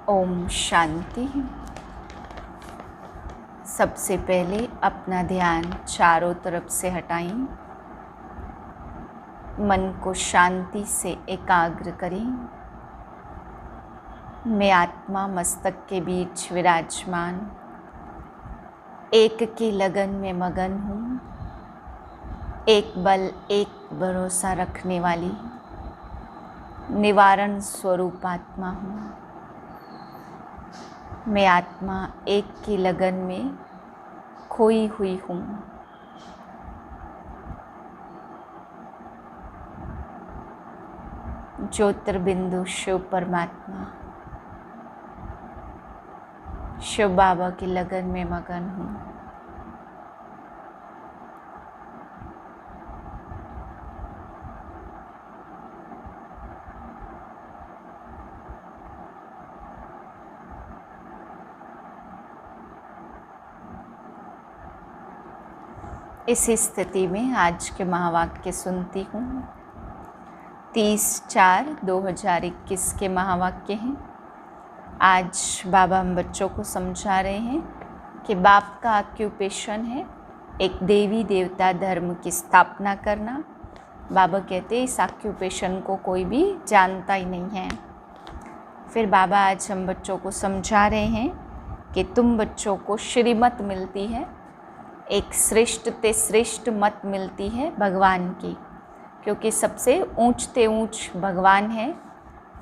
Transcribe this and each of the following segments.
ओम शांति। सबसे पहले अपना ध्यान चारों तरफ से हटाएं, मन को शांति से एकाग्र करें। मैं आत्मा मस्तक के बीच विराजमान एक की लगन में मगन हूँ, एक बल एक भरोसा रखने वाली निवारण स्वरूप आत्मा हूँ। मैं आत्मा एक की लगन में खोई हुई हूँ। ज्योतिर्बिंदु शिव परमात्मा शिव बाबा की लगन में मगन हूँ। इस स्थिति में आज के महावाक्य सुनती हूँ। 30/4/2021 के महावाक्य हैं। आज बाबा हम बच्चों को समझा रहे हैं कि बाप का ऑक्यूपेशन है एक देवी देवता धर्म की स्थापना करना। बाबा कहते हैं इस ऑक्यूपेशन को कोई भी जानता ही नहीं है। फिर बाबा आज हम बच्चों को समझा रहे हैं कि तुम बच्चों को श्रीमत मिलती है, एक श्रेष्ठ ते श्रेष्ठ मत मिलती है भगवान की, क्योंकि सबसे ऊंचते ऊंच भगवान है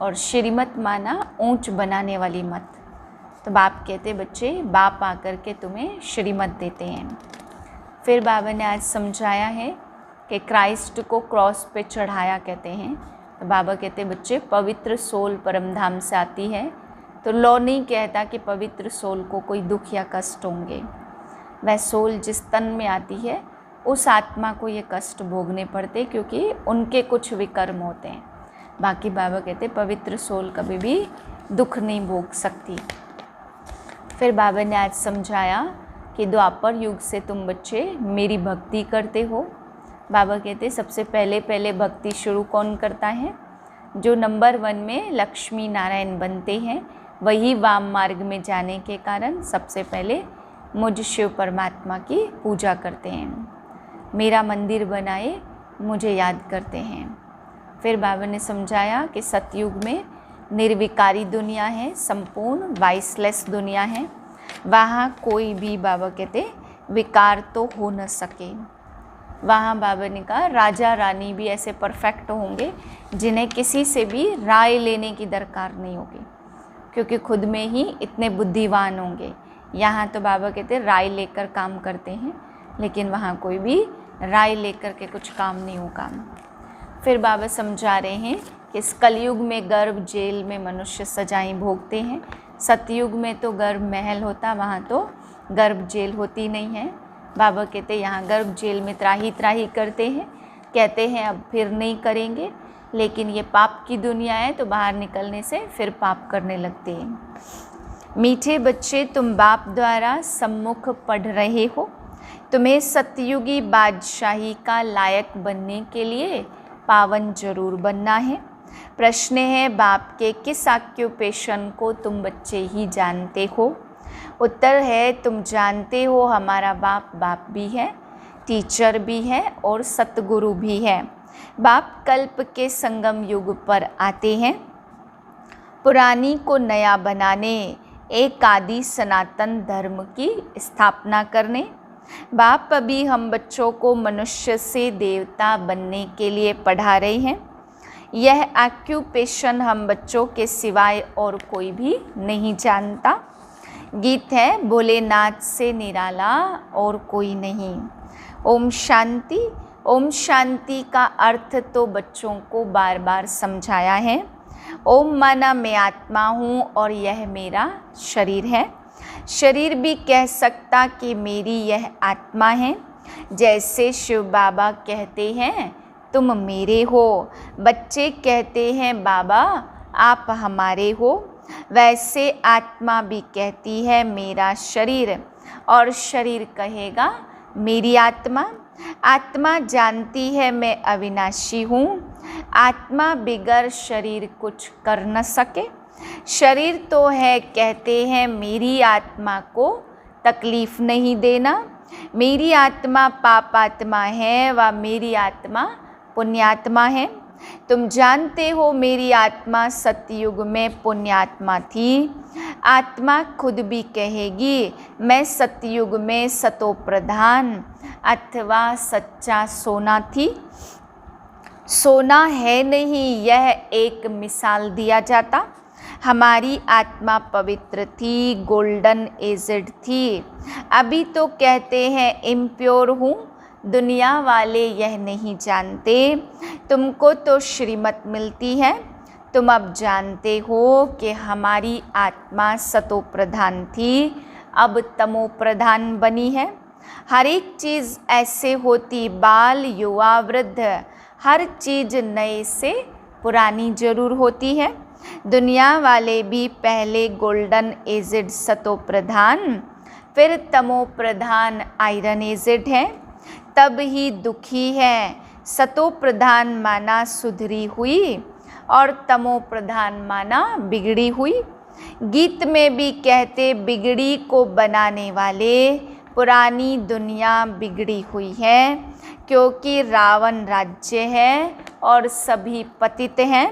और श्रीमत माना ऊंच बनाने वाली मत। तो बाप कहते बच्चे बाप आकर के तुम्हें श्रीमत देते हैं। फिर बाबा ने आज समझाया है कि क्राइस्ट को क्रॉस पे चढ़ाया कहते हैं। तो बाबा कहते बच्चे पवित्र सोल परमधाम से आती है, तो लॉ नहीं कहता कि पवित्र सोल को कोई दुख या कष्ट होंगे। वह सोल जिस तन में आती है उस आत्मा को ये कष्ट भोगने पड़ते, क्योंकि उनके कुछ विकर्म होते हैं। बाकी बाबा कहते पवित्र सोल कभी भी दुख नहीं भोग सकती। फिर बाबा ने आज समझाया कि द्वापर युग से तुम बच्चे मेरी भक्ति करते हो। बाबा कहते सबसे पहले भक्ति शुरू कौन करता है? जो नंबर 1 में लक्ष्मी नारायण बनते हैं, वही वाम मार्ग में जाने के कारण सबसे पहले मुझ शिव परमात्मा की पूजा करते हैं, मेरा मंदिर बनाए मुझे याद करते हैं। फिर बाबा ने समझाया कि सतयुग में निर्विकारी दुनिया है, संपूर्ण वाइसलेस दुनिया है। वहाँ कोई भी बाबा कहते विकार तो हो न सके। वहाँ बाबा ने कहा राजा रानी भी ऐसे परफेक्ट होंगे जिन्हें किसी से भी राय लेने की दरकार नहीं होगी, क्योंकि खुद में ही इतने बुद्धिमान होंगे। यहाँ तो बाबा कहते राय लेकर काम करते हैं, लेकिन वहाँ कोई भी राय लेकर के कुछ काम नहीं होगा। फिर बाबा समझा रहे हैं कि इस कलयुग में गर्भ जेल में मनुष्य सजाएं भोगते हैं। सतयुग में तो गर्भ महल होता, वहाँ तो गर्भ जेल होती नहीं है। बाबा कहते यहाँ गर्भ जेल में त्राही त्राही करते हैं, कहते हैं अब फिर नहीं करेंगे, लेकिन ये पाप की दुनिया है तो बाहर निकलने से फिर पाप करने लगते हैं। मीठे बच्चे तुम बाप द्वारा सम्मुख पढ़ रहे हो। तुम्हें सतयुगी बादशाही का लायक बनने के लिए पावन जरूर बनना है। प्रश्न है बाप के किस ऑक्यूपेशन को तुम बच्चे ही जानते हो? उत्तर है तुम जानते हो हमारा बाप बाप भी है, टीचर भी है और सतगुरु भी है। बाप कल्प के संगम युग पर आते हैं, पुरानी को नया बनाने, एक आदि सनातन धर्म की स्थापना करने। बाप अभी हम बच्चों को मनुष्य से देवता बनने के लिए पढ़ा रहे हैं। यह ऑक्यूपेशन हम बच्चों के सिवाय और कोई भी नहीं जानता। गीत है भोलेनाथ से निराला और कोई नहीं। ओम शांति। ओम शांति का अर्थ तो बच्चों को बार बार समझाया है। ओम माना मैं आत्मा हूँ और यह मेरा शरीर है। शरीर भी कह सकता कि मेरी यह आत्मा है। जैसे शिव बाबा कहते हैं तुम मेरे हो, बच्चे कहते हैं बाबा आप हमारे हो, वैसे आत्मा भी कहती है मेरा शरीर, और शरीर कहेगा मेरी आत्मा। आत्मा जानती है मैं अविनाशी हूँ। आत्मा बिगर शरीर कुछ कर न सके। शरीर तो है, कहते हैं मेरी आत्मा को तकलीफ नहीं देना, मेरी आत्मा पापात्मा है व मेरी आत्मा पुण्यात्मा है। तुम जानते हो मेरी आत्मा सतयुग में पुण्यात्मा थी। आत्मा खुद भी कहेगी मैं सतयुग में सतो प्रधान अथवा सच्चा सोना थी। सोना है नहीं, यह एक मिसाल दिया जाता। हमारी आत्मा पवित्र थी, गोल्डन एजेड थी। अभी तो कहते हैं इम्प्योर हूँ, दुनिया वाले यह नहीं जानते। तुमको तो श्रीमत मिलती है, तुम अब जानते हो कि हमारी आत्मा सतो प्रधान थी, अब तमो प्रधान बनी है। हर एक चीज़ ऐसे होती, बाल युवा वृद्ध, हर चीज़ नए से पुरानी जरूर होती है। दुनिया वाले भी पहले गोल्डन एजेड सतो प्रधान, फिर तमो प्रधान आयरन एजेड है, तब ही दुखी है। सतो प्रधान माना सुधरी हुई और तमो प्रधान माना बिगड़ी हुई। गीत में भी कहते बिगड़ी को बनाने वाले, पुरानी दुनिया बिगड़ी हुई है, क्योंकि रावण राज्य है और सभी पतित हैं।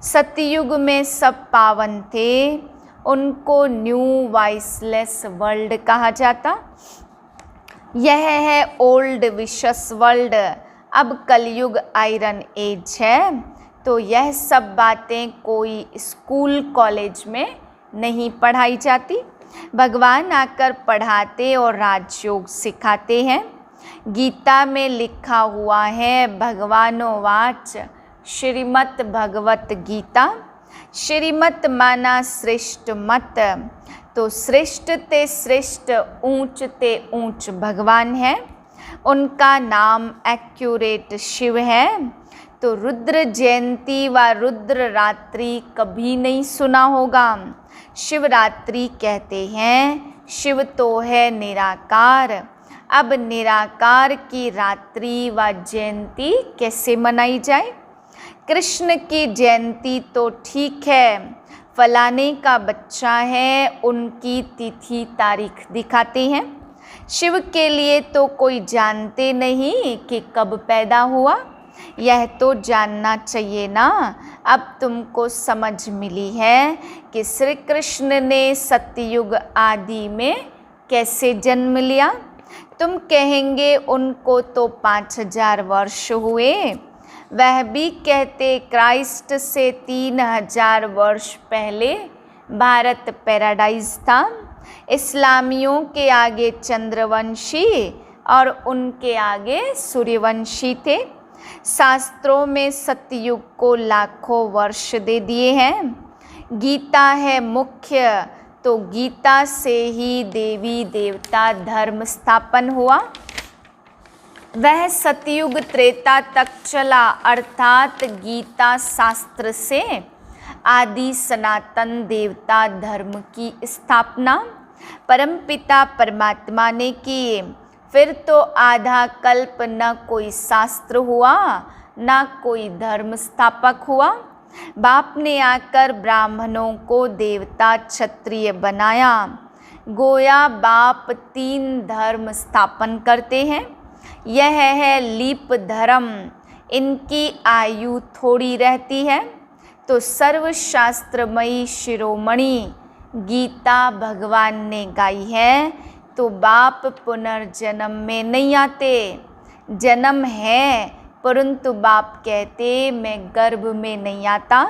सतयुग में सब पावन थे, उनको न्यू वाइसलेस वर्ल्ड कहा जाता। यह है ओल्ड विशस वर्ल्ड। अब कलयुग आयरन एज है, तो यह सब बातें कोई स्कूल कॉलेज में नहीं पढ़ाई जाती। भगवान आकर पढ़ाते और राजयोग सिखाते हैं। गीता में लिखा हुआ है भगवानोवाच श्रीमद् भगवत गीता। श्रीमत माना श्रेष्ठ मत, तो श्रेष्ठ ते श्रेष्ठ, ऊंच ते ऊंच भगवान है। उनका नाम एक्यूरेट शिव है। तो रुद्र जयंती व रुद्र रात्रि कभी नहीं सुना होगा। शिवरात्रि कहते हैं, शिव तो है निराकार। अब निराकार की रात्रि व जयंती कैसे मनाई जाए? कृष्ण की जयंती तो ठीक है, फलाने का बच्चा है, उनकी तिथि तारीख दिखाते हैं। शिव के लिए तो कोई जानते नहीं कि कब पैदा हुआ, यह तो जानना चाहिए ना। अब तुमको समझ मिली है कि श्री कृष्ण ने सतयुग आदि में कैसे जन्म लिया। तुम कहेंगे उनको तो 5000 वर्ष हुए, वह भी कहते क्राइस्ट से 3000 वर्ष पहले भारत पैराडाइज था। इस्लामियों के आगे चंद्रवंशी और उनके आगे सूर्यवंशी थे। शास्त्रों में सतयुग को लाखों वर्ष दे दिए हैं। गीता है मुख्य, तो गीता से ही देवी देवता धर्म स्थापन हुआ। वह सतयुग त्रेता तक चला, अर्थात गीता शास्त्र से आदि सनातन देवता धर्म की स्थापना परमपिता परमात्मा ने की। फिर तो आधा कल्प न कोई शास्त्र हुआ, न कोई धर्म स्थापक हुआ। बाप ने आकर ब्राह्मणों को देवता क्षत्रिय बनाया। गोया बाप 3 धर्म स्थापन करते हैं। यह है लीप धर्म, इनकी आयु थोड़ी रहती है। तो सर्वशास्त्रमयी शिरोमणि गीता भगवान ने गाई है। तो बाप पुनर्जन्म में नहीं आते, जन्म है, परंतु बाप कहते मैं गर्भ में नहीं आता,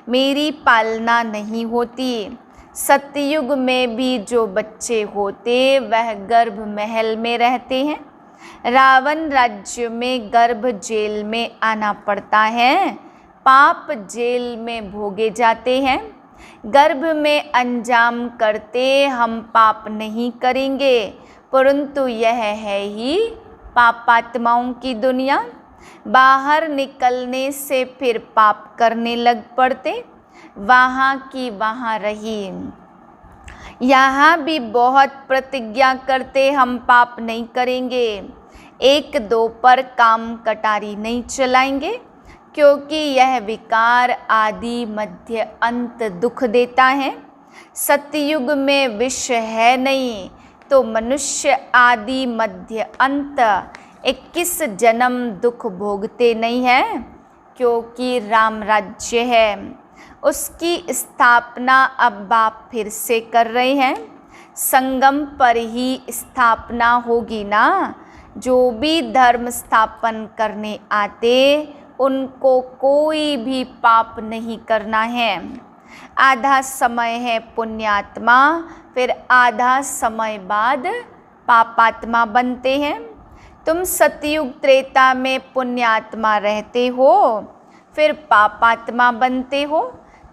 मेरी पालना नहीं होती। सतयुग में भी जो बच्चे होते वह गर्भ महल में रहते हैं। रावण राज्य में गर्भ जेल में आना पड़ता है, पाप जेल में भोगे जाते हैं। गर्भ में अंजाम करते हम पाप नहीं करेंगे, परंतु यह है ही पापात्माओं की दुनिया। बाहर निकलने से फिर पाप करने लग पड़ते, वहाँ की वहाँ रही। यहाँ भी बहुत प्रतिज्ञा करते हम पाप नहीं करेंगे, 1-2 पर काम कटारी नहीं चलाएंगे, क्योंकि यह विकार आदि मध्य अंत दुख देता है। सतयुग में विष है नहीं, तो मनुष्य आदि मध्य अंत 21 जन्म दुख भोगते नहीं है। क्योंकि राम राज्य है, उसकी स्थापना अब बाप फिर से कर रहे हैं। संगम पर ही स्थापना होगी ना। जो भी धर्म स्थापन करने आते उनको कोई भी पाप नहीं करना है। आधा समय है पुण्यात्मा, फिर आधा समय बाद पापात्मा बनते हैं। तुम सतयुग त्रेता में पुण्यात्मा रहते हो, फिर पापात्मा बनते हो।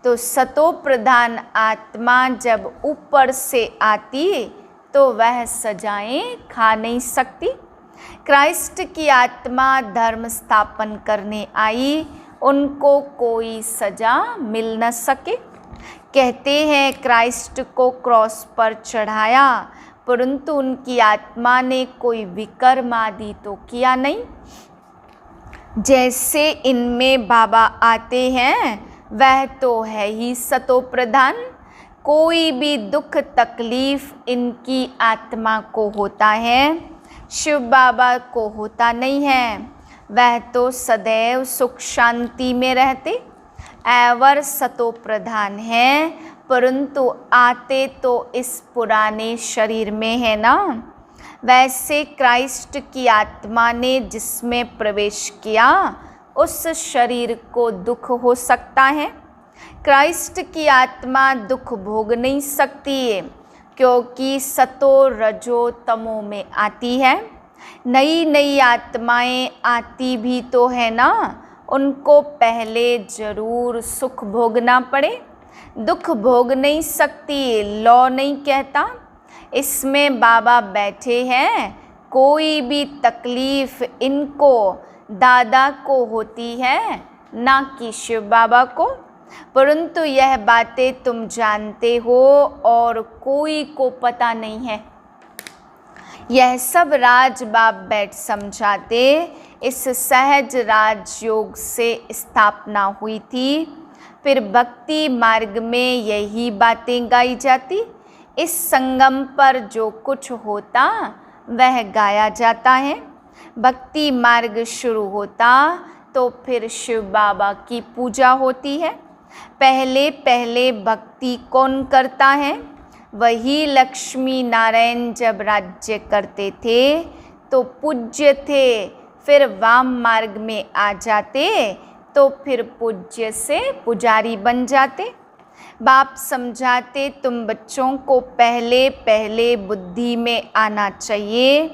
तो सतो प्रधान आत्मा जब ऊपर से आती तो वह सजाएं खा नहीं सकती। क्राइस्ट की आत्मा धर्म स्थापन करने आई, उनको कोई सजा मिल न सके। कहते हैं क्राइस्ट को क्रॉस पर चढ़ाया, परंतु उनकी आत्मा ने कोई विकर्म आदि तो किया नहीं। जैसे इनमें बाबा आते हैं वह तो है ही सतो प्रधान। कोई भी दुख तकलीफ इनकी आत्मा को होता है, शिव बाबा को होता नहीं है। वह तो सदैव सुख शांति में रहते, एवर सतो प्रधान है, परंतु आते तो इस पुराने शरीर में है ना। वैसे क्राइस्ट की आत्मा ने जिसमें प्रवेश किया उस शरीर को दुख हो सकता है। क्राइस्ट की आत्मा दुख भोग नहीं सकती है, क्योंकि सतो रजो तमो में आती है। नई नई आत्माएं आती भी तो है ना, उनको पहले जरूर सुख भोगना पड़े। दुख भोग नहीं सकती, लॉ नहीं कहता। इसमें बाबा बैठे हैं, कोई भी तकलीफ इनको दादा को होती है, ना कि शिव बाबा को। परंतु यह बातें तुम जानते हो और कोई को पता नहीं है। यह सब राज बाप बैठ समझाते। इस सहज राजयोग से स्थापना हुई थी, फिर भक्ति मार्ग में यही बातें गाई जाती। इस संगम पर जो कुछ होता वह गाया जाता है। भक्ति मार्ग शुरू होता तो फिर शिव बाबा की पूजा होती है। पहले पहले भक्ति कौन करता है? वही लक्ष्मी नारायण जब राज्य करते थे तो पूज्य थे, फिर वाम मार्ग में आ जाते तो फिर पूज्य से पुजारी बन जाते। बाप समझाते तुम बच्चों को पहले पहले बुद्धि में आना चाहिए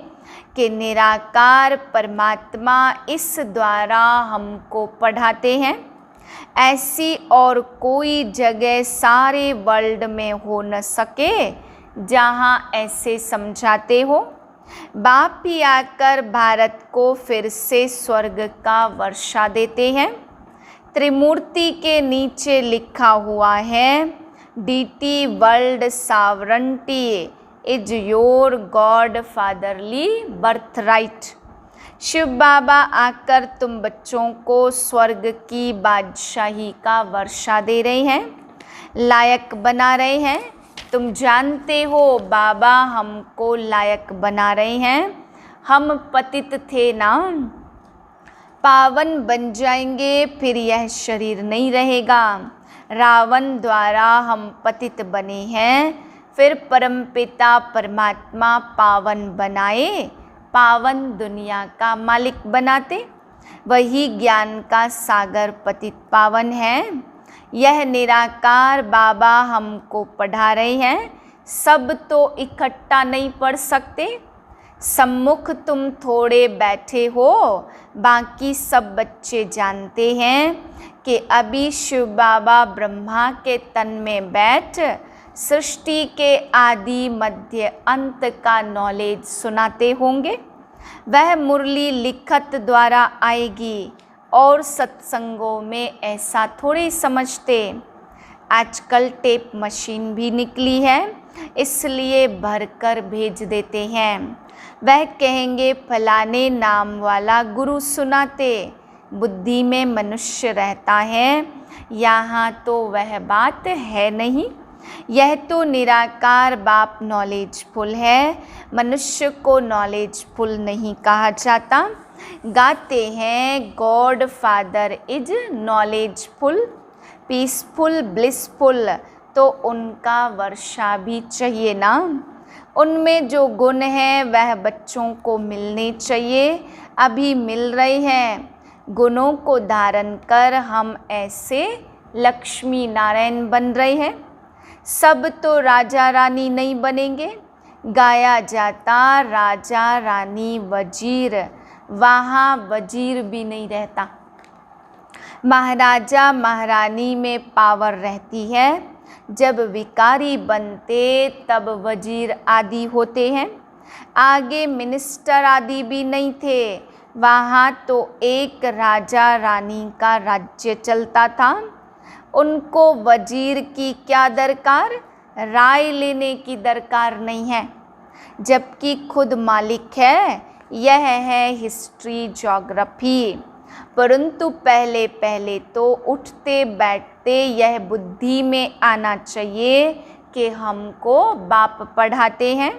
कि निराकार परमात्मा इस द्वारा हमको पढ़ाते हैं। ऐसी और कोई जगह सारे वर्ल्ड में हो न सके जहाँ ऐसे समझाते हो। बाप ही आकर भारत को फिर से स्वर्ग का वर्षा देते हैं। त्रिमूर्ति के नीचे लिखा हुआ है, deity world sovereignty is your God fatherly birthright. Shiv Baba आकर तुम बच्चों को स्वर्ग की बादशाही का वर्षा दे रहे हैं, लायक बना रहे हैं। तुम जानते हो बाबा हमको लायक बना रहे हैं। हम पतित थे ना, पावन बन जाएंगे, फिर यह शरीर नहीं रहेगा। रावण द्वारा हम पतित बने हैं, फिर परमपिता परमात्मा पावन बनाए, पावन दुनिया का मालिक बनाते। वही ज्ञान का सागर पतित पावन है। यह निराकार बाबा हमको पढ़ा रहे हैं। सब तो इकट्ठा नहीं पढ़ सकते। सम्मुख तुम थोड़े बैठे हो, बाकी सब बच्चे जानते हैं कि अभी शिव बाबा ब्रह्मा के तन में बैठ सृष्टि के आदि मध्य अंत का नॉलेज सुनाते होंगे। वह मुरली लिखत द्वारा आएगी और सत्संगों में ऐसा थोड़ी समझते। आजकल टेप मशीन भी निकली है, इसलिए भरकर भेज देते हैं। वह कहेंगे फलाने नाम वाला गुरु सुनाते, बुद्धि में मनुष्य रहता है, यहाँ तो वह बात है नहीं। यह तो निराकार बाप नॉलेजफुल है, मनुष्य को नॉलेजफुल नहीं कहा जाता। गाते हैं God father is knowledgeful, peaceful, blissful, तो उनका वर्षा भी चाहिए ना। उनमें जो गुण हैं वह बच्चों को मिलने चाहिए, अभी मिल रहे हैं। गुणों को धारण कर हम ऐसे लक्ष्मी नारायण बन रहे हैं। सब तो राजा रानी नहीं बनेंगे। गाया जाता राजा रानी वजीर, वहाँ वजीर भी नहीं रहता। महाराजा महारानी में पावर रहती है, जब विकारी बनते तब वजीर आदि होते हैं। आगे मिनिस्टर आदि भी नहीं थे, वहाँ तो एक राजा रानी का राज्य चलता था। उनको वजीर की क्या दरकार, राय लेने की दरकार नहीं है, जबकि खुद मालिक है। यह है हिस्ट्री ज्योग्राफी। परंतु पहले पहले तो उठते बैठते यह बुद्धि में आना चाहिए कि हमको बाप पढ़ाते हैं,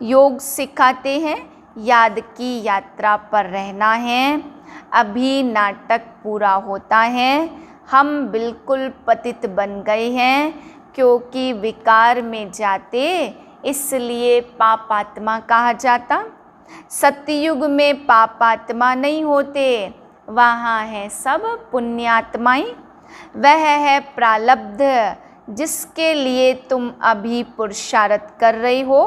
योग सिखाते हैं, याद की यात्रा पर रहना है। अभी नाटक पूरा होता है, हम बिल्कुल पतित बन गए हैं, क्योंकि विकार में जाते इसलिए पापात्मा कहा जाता। सतयुग में पापात्मा नहीं होते, वहाँ है सब पुण्यात्माएं। वह है प्रारब्ध जिसके लिए तुम अभी पुरुषार्थ कर रहे हो।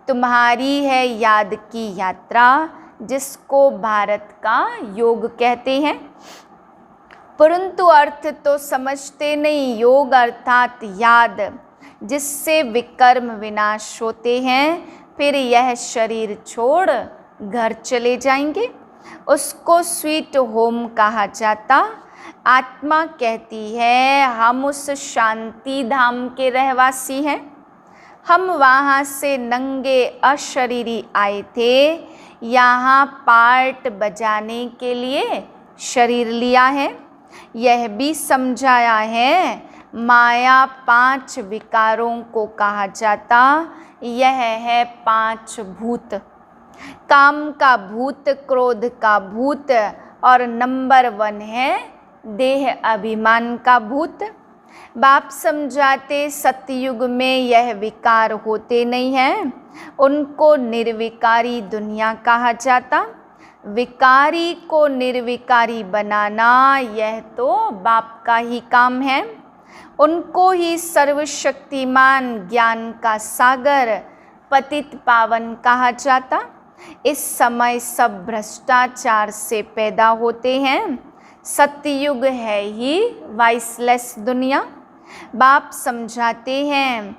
तुम्हारी है याद की यात्रा, जिसको भारत का योग कहते हैं। परंतु अर्थ तो समझते नहीं। योग अर्थात याद, जिससे विकर्म विनाश होते हैं, फिर यह शरीर छोड़ घर चले जाएंगे। उसको स्वीट होम कहा जाता। आत्मा कहती है हम उस शांति धाम के रहवासी हैं। हम वहाँ से नंगे अशरीरी आए थे, यहाँ पार्ट बजाने के लिए शरीर लिया है। यह भी समझाया है माया 5 विकारों को कहा जाता। यह है 5 भूत, काम का भूत, क्रोध का भूत, और नंबर 1 है देह अभिमान का भूत। बाप समझाते सतयुग में यह विकार होते नहीं हैं, उनको निर्विकारी दुनिया कहा जाता। विकारी को निर्विकारी बनाना यह तो बाप का ही काम है। उनको ही सर्वशक्तिमान ज्ञान का सागर पतित पावन कहा जाता। इस समय सब भ्रष्टाचार से पैदा होते हैं। सतयुग है ही वाइसलेस दुनिया। बाप समझाते हैं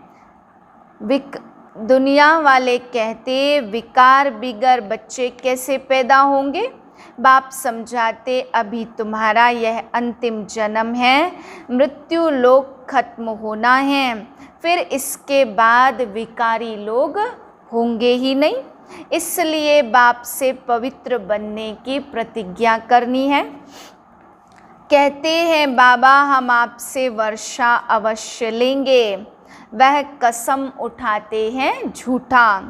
दुनिया वाले कहते विकार बिगर बच्चे कैसे पैदा होंगे। बाप समझाते अभी तुम्हारा यह अंतिम जन्म है, मृत्यु लोक खत्म होना है, फिर इसके बाद विकारी लोग होंगे ही नहीं। इसलिए बाप से पवित्र बनने की प्रतिज्ञा करनी है। कहते हैं बाबा हम आपसे वर्षा अवश्य लेंगे, वह कसम उठाते हैं झूठा।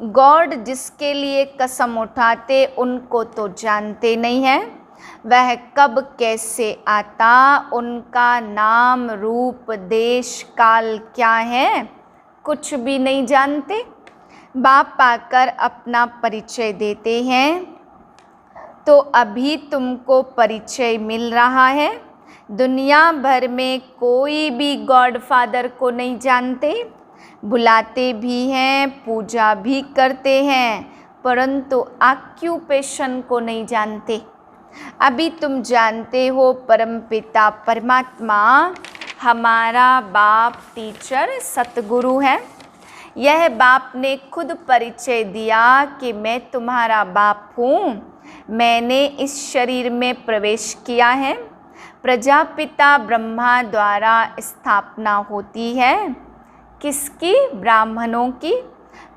गॉड जिसके लिए कसम उठाते उनको तो जानते नहीं है, वह कब कैसे आता, उनका नाम रूप देश काल क्या है कुछ भी नहीं जानते। बाप आकर अपना परिचय देते हैं, तो अभी तुमको परिचय मिल रहा है। दुनिया भर में कोई भी गॉड फादर को नहीं जानते, बुलाते भी हैं, पूजा भी करते हैं, परंतु ऑक्यूपेशन को नहीं जानते। अभी तुम जानते हो परमपिता परमात्मा हमारा बाप टीचर सतगुरु है। यह बाप ने खुद परिचय दिया कि मैं तुम्हारा बाप हूँ, मैंने इस शरीर में प्रवेश किया है। प्रजापिता ब्रह्मा द्वारा स्थापना होती है, किसकी? ब्राह्मणों की।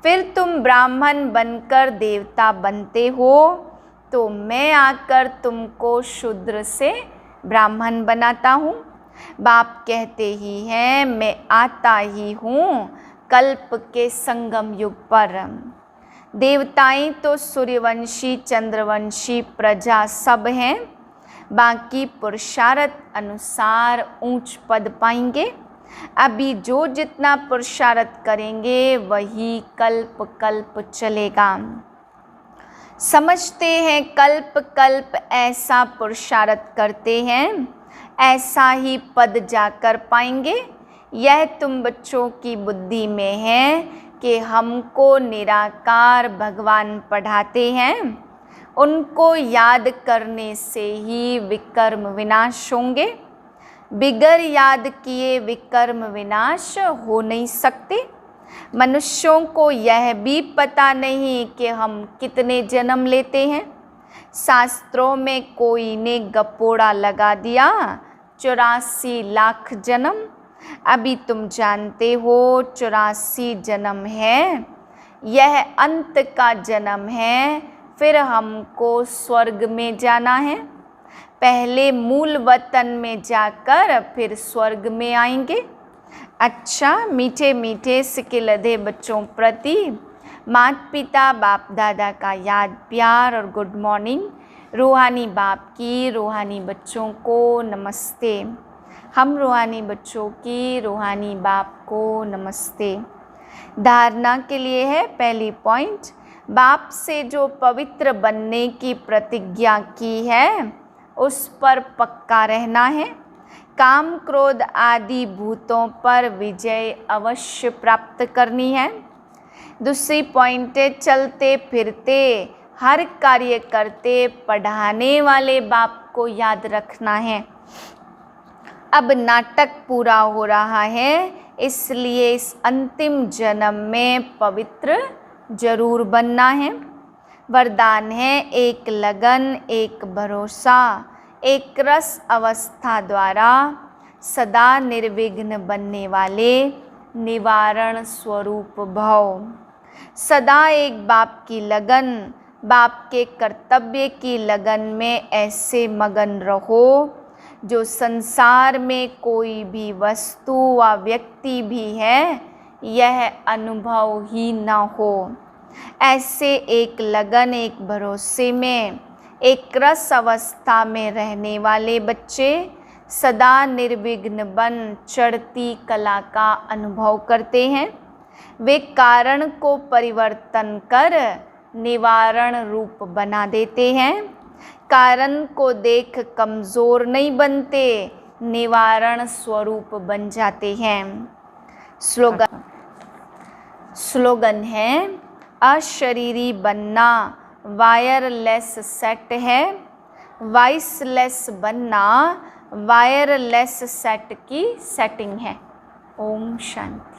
फिर तुम ब्राह्मण बनकर देवता बनते हो, तो मैं आकर तुमको शूद्र से ब्राह्मण बनाता हूँ। बाप कहते ही हैं मैं आता ही हूँ कल्प के संगम युग पर। देवताएं तो सूर्यवंशी चंद्रवंशी प्रजा सब हैं, बाकी पुरुषार्थ अनुसार ऊंच पद पाएंगे। अभी जो जितना पुरुषार्थ करेंगे वही कल्प कल्प चलेगा। समझते हैं कल्प कल्प ऐसा पुरुषार्थ करते हैं, ऐसा ही पद जाकर पाएंगे। यह तुम बच्चों की बुद्धि में है कि हमको निराकार भगवान पढ़ाते हैं, उनको याद करने से ही विकर्म विनाश होंगे। बिगर याद किए विकर्म विनाश हो नहीं सकते। मनुष्यों को यह भी पता नहीं कि हम कितने जन्म लेते हैं। शास्त्रों में कोई ने गपोड़ा लगा दिया 84 लाख जन्म। अभी तुम जानते हो 84 जन्म है, यह अंत का जन्म है। फिर हमको स्वर्ग में जाना है। पहले मूल वतन में जाकर फिर स्वर्ग में आएंगे। अच्छा, मीठे मीठे सिक्के लदे बच्चों प्रति माता पिता बाप दादा का याद प्यार और गुड मॉर्निंग। रूहानी बाप की रूहानी बच्चों को नमस्ते। हम रूहानी बच्चों की रूहानी बाप को नमस्ते। धारणा के लिए है पहली पॉइंट, बाप से जो पवित्र बनने की प्रतिज्ञा की है उस पर पक्का रहना है। काम क्रोध आदि भूतों पर विजय अवश्य प्राप्त करनी है। दूसरी पॉइंट है, चलते फिरते हर कार्य करते पढ़ाने वाले बाप को याद रखना है। अब नाटक पूरा हो रहा है, इसलिए इस अंतिम जन्म में पवित्र जरूर बनना है। वरदान है एक लगन, एक भरोसा, एक रस अवस्था द्वारा सदा निर्विघ्न बनने वाले निवारण स्वरूप भव। सदा एक बाप की लगन, बाप के कर्तव्य की लगन में ऐसे मगन रहो जो संसार में कोई भी वस्तु व व्यक्ति भी है यह अनुभव ही न हो। ऐसे एक लगन, एक भरोसे में, एक रस अवस्था में रहने वाले बच्चे सदा निर्विघ्न बन चढ़ती कला का अनुभव करते हैं। वे कारण को परिवर्तन कर निवारण रूप बना देते हैं। कारण को देख कमज़ोर नहीं बनते, निवारण स्वरूप बन जाते हैं। स्लोगन है अशरीरी बनना वायरलेस सेट है, वॉइसलेस बनना वायरलेस सेट की सेटिंग है। ओम शांति।